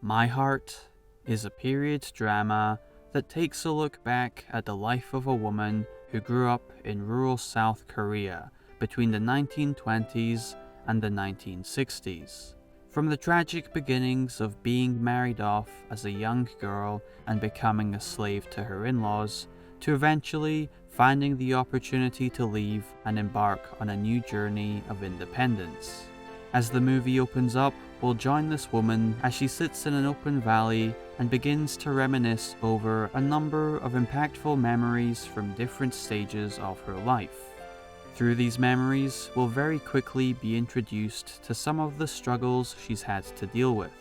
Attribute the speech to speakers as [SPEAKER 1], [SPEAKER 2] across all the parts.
[SPEAKER 1] My Heart is a period drama that takes a look back at the life of a woman who grew up in rural South Korea between the 1920s and the 1960s. From the tragic beginnings of being married off as a young girl and becoming a slave to her in-laws, to eventually finding the opportunity to leave and embark on a new journey of independence. As the movie opens up, we'll join this woman as she sits in an open valley and begins to reminisce over a number of impactful memories from different stages of her life. Through these memories, we'll very quickly be introduced to some of the struggles she's had to deal with,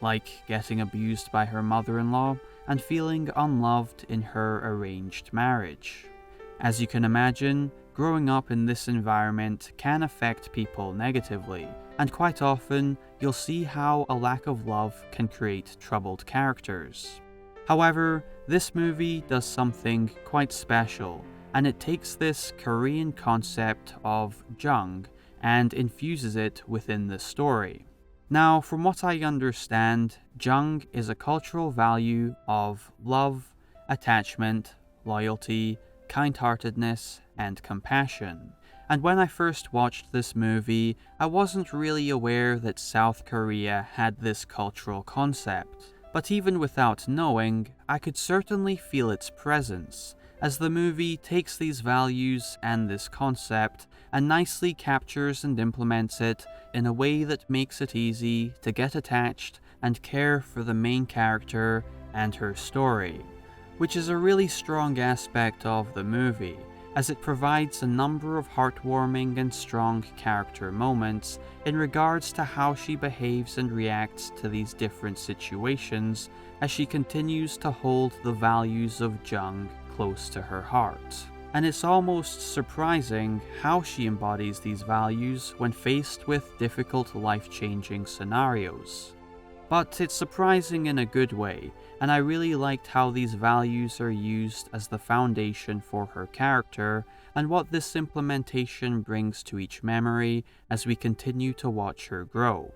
[SPEAKER 1] like getting abused by her mother-in-law and feeling unloved in her arranged marriage. As you can imagine, growing up in this environment can affect people negatively, and quite often you'll see how a lack of love can create troubled characters. However, this movie does something quite special, and it takes this Korean concept of jung and infuses it within the story. Now, from what I understand, jung is a cultural value of love, attachment, loyalty, kind-heartedness, and compassion. And when I first watched this movie, I wasn't really aware that South Korea had this cultural concept. But even without knowing, I could certainly feel its presence, as the movie takes these values and this concept and nicely captures and implements it in a way that makes it easy to get attached and care for the main character and her story, which is a really strong aspect of the movie, as it provides a number of heartwarming and strong character moments in regards to how she behaves and reacts to these different situations as she continues to hold the values of jung close to her heart. And it's almost surprising how she embodies these values when faced with difficult life-changing scenarios. But it's surprising in a good way, and I really liked how these values are used as the foundation for her character and what this implementation brings to each memory as we continue to watch her grow.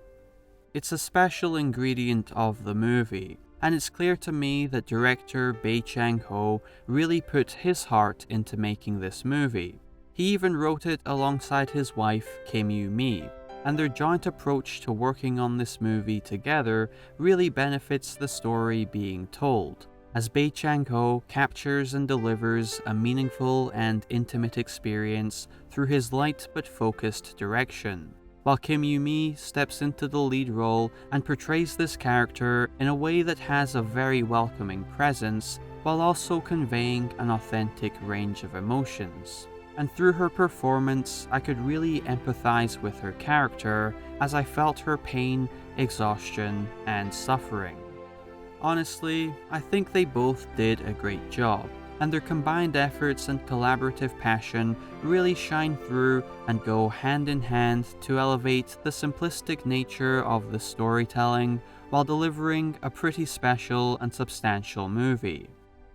[SPEAKER 1] It's a special ingredient of the movie, and it's clear to me that director Bae Chang-Ho really put his heart into making this movie. He even wrote it alongside his wife Kim Yoo-Mi, and their joint approach to working on this movie together really benefits the story being told, as Bae Chang-Ho captures and delivers a meaningful and intimate experience through his light but focused direction, while Kim Yoo-Mi steps into the lead role and portrays this character in a way that has a very welcoming presence while also conveying an authentic range of emotions. And through her performance, I could really empathize with her character as I felt her pain, exhaustion, and suffering. Honestly, I think they both did a great job, and their combined efforts and collaborative passion really shine through and go hand in hand to elevate the simplistic nature of the storytelling while delivering a pretty special and substantial movie.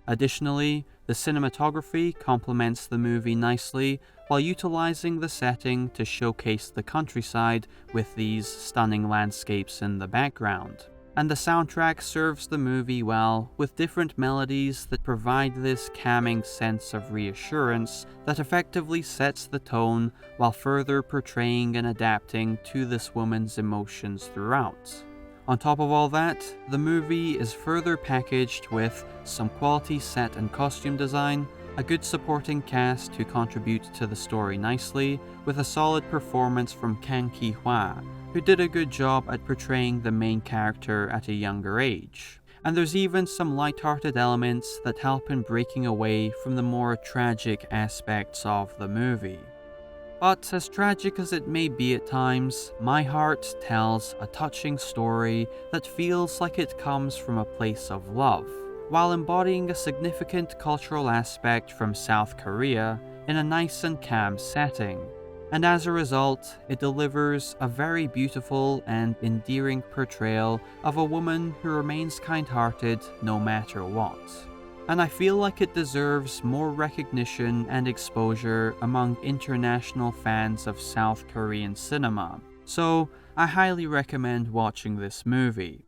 [SPEAKER 1] Additionally, the cinematography complements the movie nicely while utilizing the setting to showcase the countryside with these stunning landscapes in the background. And the soundtrack serves the movie well, with different melodies that provide this calming sense of reassurance that effectively sets the tone while further portraying and adapting to this woman's emotions throughout. On top of all that, the movie is further packaged with some quality set and costume design, a good supporting cast who contribute to the story nicely, with a solid performance from Kang Ki-Hwa, who did a good job at portraying the main character at a younger age. And there's even some light-hearted elements that help in breaking away from the more tragic aspects of the movie. But as tragic as it may be at times, My Heart tells a touching story that feels like it comes from a place of love, while embodying a significant cultural aspect from South Korea in a nice and calm setting. And as a result, it delivers a very beautiful and endearing portrayal of a woman who remains kind-hearted no matter what. And I feel like it deserves more recognition and exposure among international fans of South Korean cinema. So, I highly recommend watching this movie.